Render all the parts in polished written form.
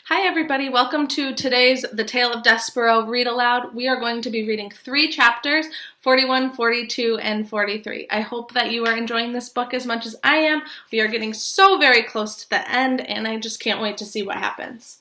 Hi everybody, welcome to today's The Tale of Despereaux Read Aloud. We are going to be reading 3 chapters, 41, 42, and 43. I hope that you are enjoying this book as much as I am. We are getting so very close to the end, and I just can't wait to see what happens.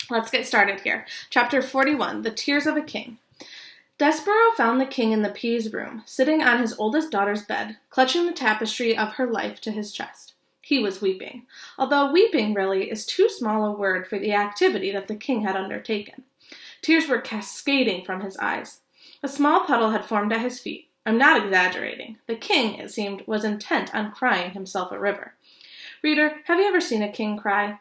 Let's get started here. Chapter 41, The Tears of a King. Despereaux found the king in the Pease room, sitting on his oldest daughter's bed, clutching the tapestry of her life to his chest. He was weeping, although weeping really is too small a word for the activity that the king had undertaken. Tears were cascading from his eyes. A small puddle had formed at his feet. I'm not exaggerating. The king, it seemed, was intent on crying himself a river. Reader, have you ever seen a king cry?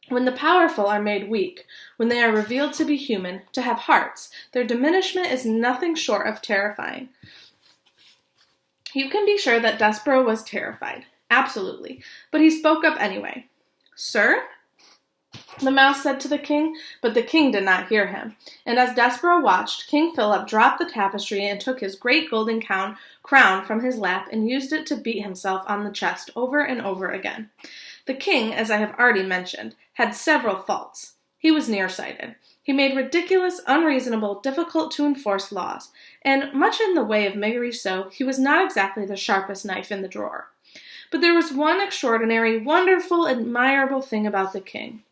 When the powerful are made weak, when they are revealed to be human, to have hearts, their diminishment is nothing short of terrifying. You can be sure that Despereaux was terrified. Absolutely. But he spoke up anyway. Sir? The mouse said to the king, but the king did not hear him. And as Despereaux watched, King Philip dropped the tapestry and took his great golden crown from his lap and used it to beat himself on the chest over and over again. The king, as I have already mentioned, had several faults. He was nearsighted. He made ridiculous, unreasonable, difficult-to-enforce laws, and, much in the way of Mary so, he was not exactly the sharpest knife in the drawer. But there was one extraordinary, wonderful, admirable thing about the king.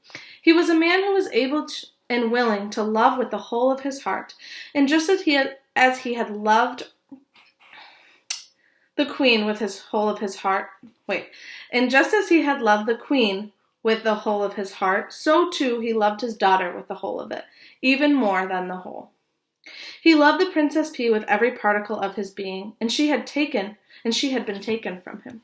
He was a man who was able and willing to love with the whole of his heart, and just as he had loved the queen with his whole of his heart, and just as he had loved the queen with the whole of his heart, so too he loved his daughter with the whole of it, even more than the whole. He loved the Princess P with every particle of his being, and she had been taken from him.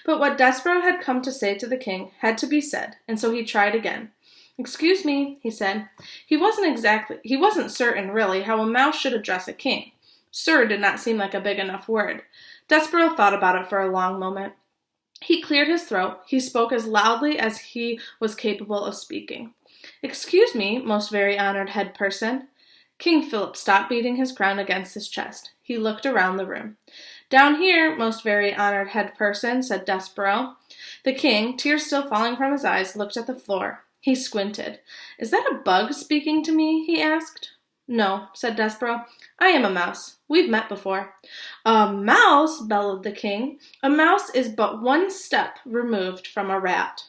But what Despereaux had come to say to the king had to be said, and so he tried again. Excuse me, he said. He wasn't certain, really, how a mouse should address a king. Sir did not seem like a big enough word. Despereaux thought about it for a long moment. He cleared his throat. He spoke as loudly as he was capable of speaking. Excuse me, most very honored head person. King Philip stopped beating his crown against his chest. He looked around the room. Down here, most very honored head person, said Despereaux. The king, tears still falling from his eyes, looked at the floor. He squinted. Is that a bug speaking to me? He asked. No, said Despereaux. I am a mouse. We've met before. A mouse, bellowed the king. A mouse is but one step removed from a rat.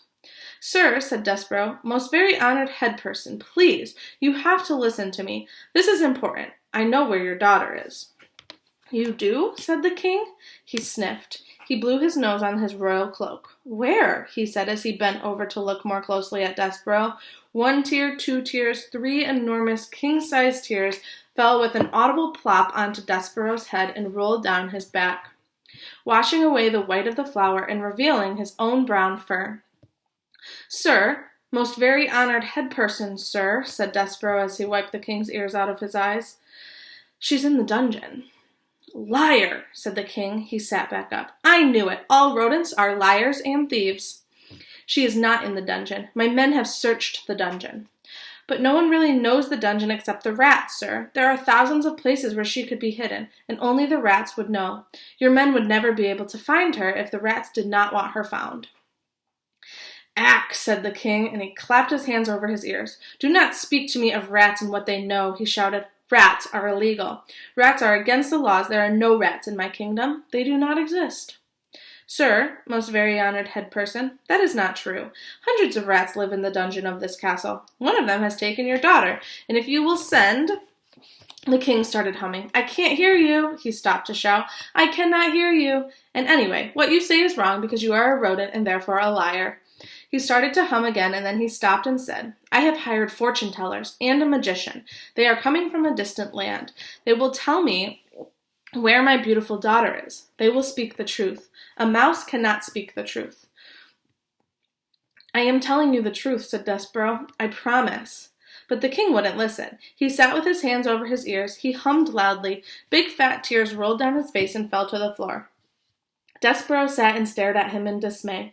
Sir, said Despereaux, most very honored head person, please, you have to listen to me. This is important. I know where your daughter is. You do? Said the king. He sniffed. He blew his nose on his royal cloak. Where? He said as he bent over to look more closely at Despereaux. 1 tear, 2 tears, 3 enormous king-sized tears fell with an audible plop onto Despereaux's head and rolled down his back, washing away the white of the flower and revealing his own brown fur. Sir, most very honored head person, sir, said Despereaux as he wiped the king's ears out of his eyes. She's in the dungeon. Liar, said the king. He sat back up. I knew it. All rodents are liars and thieves. She is not in the dungeon. My men have searched the dungeon. But no one really knows the dungeon except the rats, sir. There are thousands of places where she could be hidden, and only the rats would know. Your men would never be able to find her if the rats did not want her found. Ack, said the king, and he clapped his hands over his ears. Do not speak to me of rats and what they know, he shouted. Rats are illegal. Rats are against the laws. There are no rats in my kingdom. They do not exist. Sir, most very honored head person, that is not true. Hundreds of rats live in the dungeon of this castle. One of them has taken your daughter, and if you will send... The king started humming. I can't hear you, he stopped to shout. I cannot hear you. And anyway, what you say is wrong because you are a rodent and therefore a liar. He started to hum again, and then he stopped and said, I have hired fortune-tellers and a magician. They are coming from a distant land. They will tell me where my beautiful daughter is. They will speak the truth. A mouse cannot speak the truth. I am telling you the truth, said Despereaux. I promise. But the king wouldn't listen. He sat with his hands over his ears. He hummed loudly. Big fat tears rolled down his face and fell to the floor. Despereaux sat and stared at him in dismay.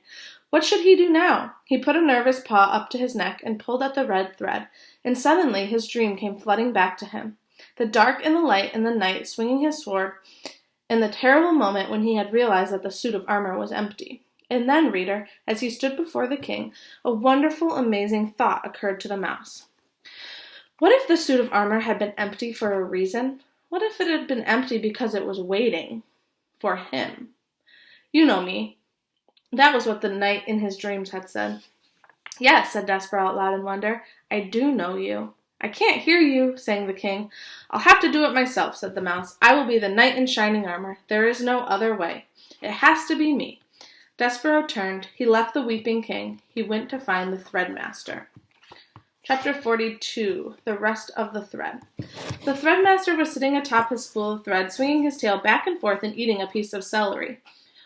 What should he do now? He put a nervous paw up to his neck and pulled at the red thread, and suddenly his dream came flooding back to him. The dark and the light and the knight swinging his sword, and the terrible moment when he had realized that the suit of armor was empty. And then, reader, as he stood before the king, a wonderful, amazing thought occurred to the mouse. What if the suit of armor had been empty for a reason? What if it had been empty because it was waiting for him? You know me. That was what the knight in his dreams had said. Yes, said Despereaux out loud in wonder. I do know you. I can't hear you, sang the king. I'll have to do it myself, said the mouse. I will be the knight in shining armor. There is no other way. It has to be me. Despereaux turned. He left the weeping king. He went to find the threadmaster. Chapter 42, The Rest of the Thread. The threadmaster was sitting atop his spool of thread, swinging his tail back and forth and eating a piece of celery.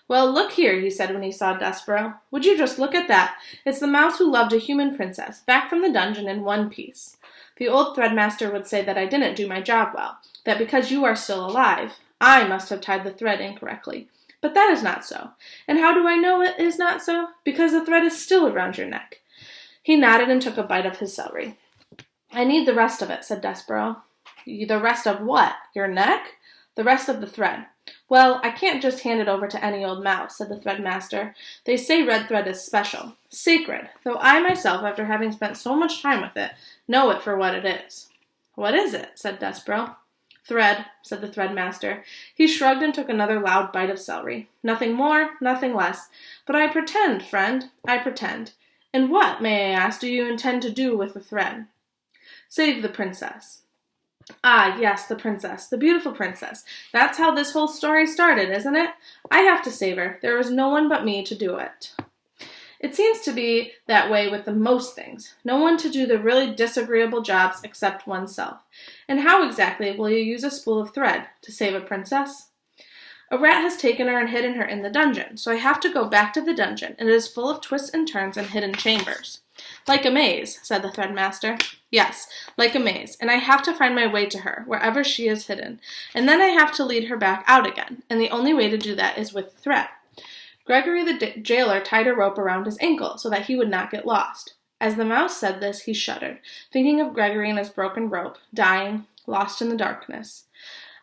Well, look here, he said when he saw Despereaux. Would you just look at that? It's the mouse who loved a human princess, back from the dungeon in one piece. The old threadmaster would say that I didn't do my job well, that because you are still alive, I must have tied the thread incorrectly. But that is not so. And how do I know it is not so? Because the thread is still around your neck. He nodded and took a bite of his celery. I need the rest of it, said Despereaux. The rest of what? Your neck? The rest of the thread. Well, I can't just hand it over to any old mouse, said the threadmaster. They say red thread is special, sacred, though I myself, after having spent so much time with it, know it for what it is. What is it? Said Despereaux. Thread, said the threadmaster. He shrugged and took another loud bite of celery. Nothing more, nothing less. But I pretend, friend, I pretend. And what, may I ask, do you intend to do with the thread? Save the princess. Ah, yes, the princess, the beautiful princess. That's how this whole story started, isn't it? I have to save her. There is no one but me to do it. It seems to be that way with the most things. No one to do the really disagreeable jobs except oneself. And how exactly will you use a spool of thread to save a princess? A rat has taken her and hidden her in the dungeon, so I have to go back to the dungeon, and it is full of twists and turns and hidden chambers. Like a maze, said the threadmaster. Yes, like a maze, and I have to find my way to her, wherever she is hidden, and then I have to lead her back out again, and the only way to do that is with thread. Gregory the jailer tied a rope around his ankle so that he would not get lost. As the mouse said this, he shuddered, thinking of Gregory and his broken rope, dying, lost in the darkness.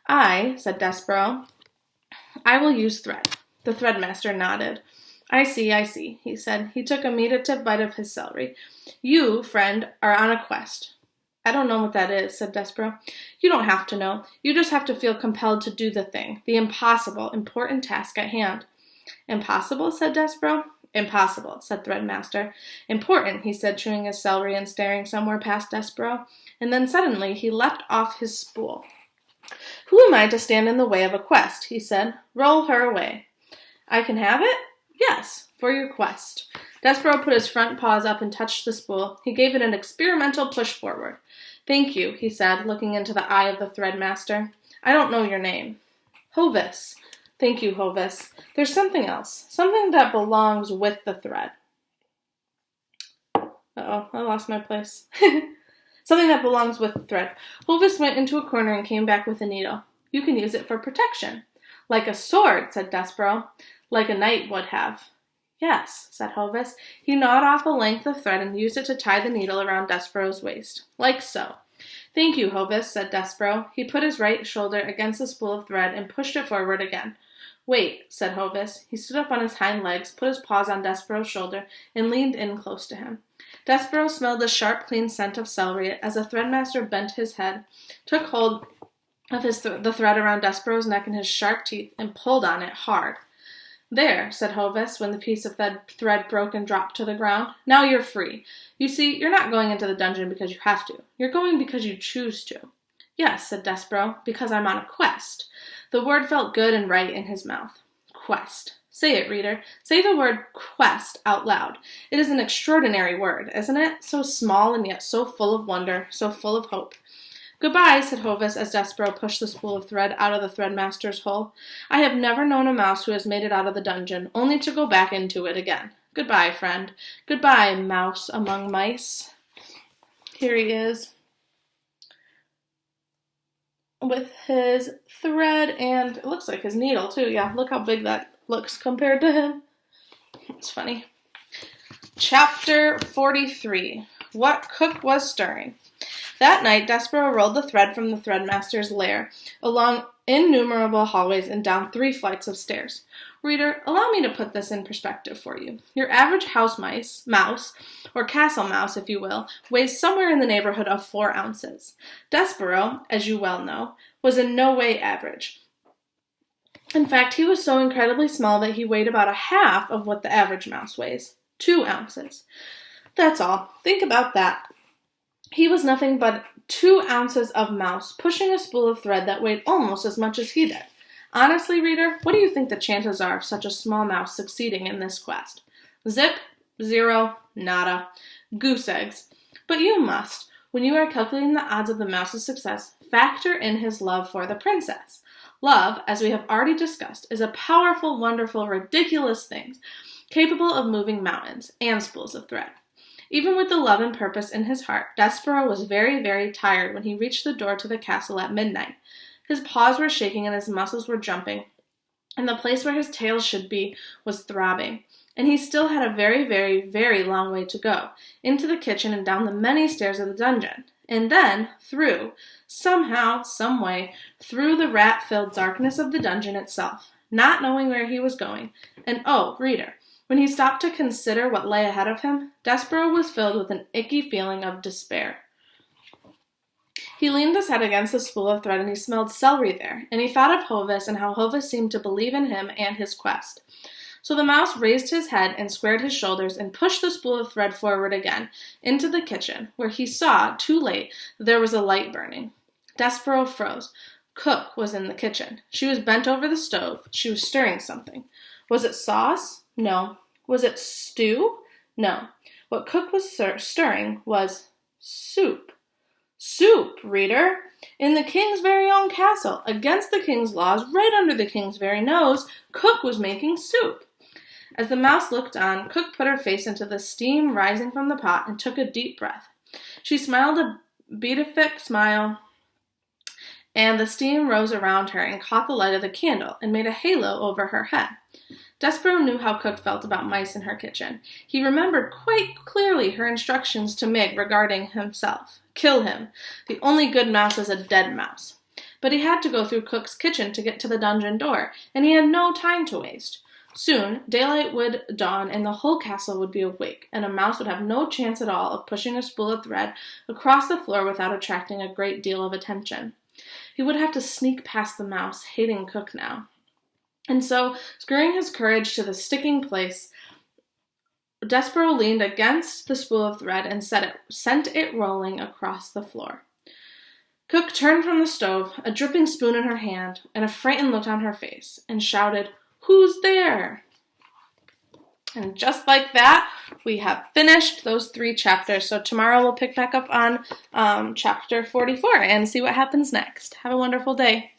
I, said Despereaux, I will use thread. The threadmaster nodded. I see, he said. He took a meditative bite of his celery. You, friend, are on a quest. I don't know what that is, said Despereaux. You don't have to know. You just have to feel compelled to do the thing, the impossible, important task at hand. Impossible, said Despereaux. Impossible, said Threadmaster. Important, he said, chewing his celery and staring somewhere past Despereaux. And then suddenly he leapt off his spool. Who am I to stand in the way of a quest, he said. Roll her away. I can have it? Yes, for your quest. Despereaux put his front paws up and touched the spool. He gave it an experimental push forward. Thank you, he said, looking into the eye of the Threadmaster. I don't know your name. Hovis. Thank you, Hovis. There's something else. Something that belongs with the thread. Uh-oh, I lost my place. Something that belongs with the thread. Hovis went into a corner and came back with a needle. You can use it for protection. Like a sword, said Despereaux. Like a knight would have. Yes, said Hovis. He gnawed off a length of thread and used it to tie the needle around Despereaux's waist. Like so. Thank you, Hovis, said Despereaux. He put his right shoulder against the spool of thread and pushed it forward again. Wait, said Hovis. He stood up on his hind legs, put his paws on Despereaux's shoulder, and leaned in close to him. Despereaux smelled the sharp, clean scent of celery as the Threadmaster bent his head, took hold of the thread around Despereaux's neck in his sharp teeth, and pulled on it hard. There, said Hovis, when the piece of thread broke and dropped to the ground. Now you're free. You see, you're not going into the dungeon because you have to. You're going because you choose to. Yes, said Despereaux, because I'm on a quest. The word felt good and right in his mouth. Quest. Say it, reader. Say the word quest out loud. It is an extraordinary word, isn't it? So small and yet so full of wonder, so full of hope. Goodbye, said Hovis as Despereaux pushed the spool of thread out of the Threadmaster's hole. I have never known a mouse who has made it out of the dungeon, only to go back into it again. Goodbye, friend. Goodbye, mouse among mice. Here he is with his thread and it looks like his needle, too. Yeah, look how big that looks compared to him. It's funny. Chapter 43. What Cook Was Stirring. That night, Despereaux rolled the thread from the Threadmaster's lair, along innumerable hallways and down 3 flights of stairs. Reader, allow me to put this in perspective for you. Your average mouse, or castle mouse if you will, weighs somewhere in the neighborhood of 4 ounces. Despereaux, as you well know, was in no way average. In fact, he was so incredibly small that he weighed about a half of what the average mouse weighs, 2 ounces. That's all. Think about that. He was nothing but 2 ounces of mouse pushing a spool of thread that weighed almost as much as he did. Honestly, reader, what do you think the chances are of such a small mouse succeeding in this quest? Zip, zero, nada, goose eggs. But you must, when you are calculating the odds of the mouse's success, factor in his love for the princess. Love, as we have already discussed, is a powerful, wonderful, ridiculous thing, capable of moving mountains and spools of thread. Even with the love and purpose in his heart, Despereaux was very, very tired when he reached the door to the castle at midnight. His paws were shaking and his muscles were jumping, and the place where his tail should be was throbbing. And he still had a very, very, very long way to go, into the kitchen and down the many stairs of the dungeon, and then somehow, someway, through the rat-filled darkness of the dungeon itself, not knowing where he was going. And oh, reader, when he stopped to consider what lay ahead of him, Despereaux was filled with an icky feeling of despair. He leaned his head against the spool of thread and he smelled celery there, and he thought of Hovis and how Hovis seemed to believe in him and his quest. So the mouse raised his head and squared his shoulders and pushed the spool of thread forward again into the kitchen, where he saw, too late, there was a light burning. Despereaux froze. Cook was in the kitchen. She was bent over the stove. She was stirring something. Was it sauce? No. Was it stew? No. What Cook was stirring was soup. Soup, reader! In the king's very own castle, against the king's laws, right under the king's very nose, Cook was making soup. As the mouse looked on, Cook put her face into the steam rising from the pot and took a deep breath. She smiled a beatific smile, and the steam rose around her and caught the light of the candle and made a halo over her head. Despereaux knew how Cook felt about mice in her kitchen. He remembered quite clearly her instructions to Mig regarding himself. Kill him. The only good mouse is a dead mouse. But he had to go through Cook's kitchen to get to the dungeon door, and he had no time to waste. Soon, daylight would dawn and the whole castle would be awake, and a mouse would have no chance at all of pushing a spool of thread across the floor without attracting a great deal of attention. He would have to sneak past the mouse, hating Cook now. And so, screwing his courage to the sticking place, Despereaux leaned against the spool of thread and sent it rolling across the floor. Cook turned from the stove, a dripping spoon in her hand, and a frightened look on her face, and shouted, "Who's there?" And just like that, we have finished those 3 chapters. So tomorrow we'll pick back up on chapter 44 and see what happens next. Have a wonderful day.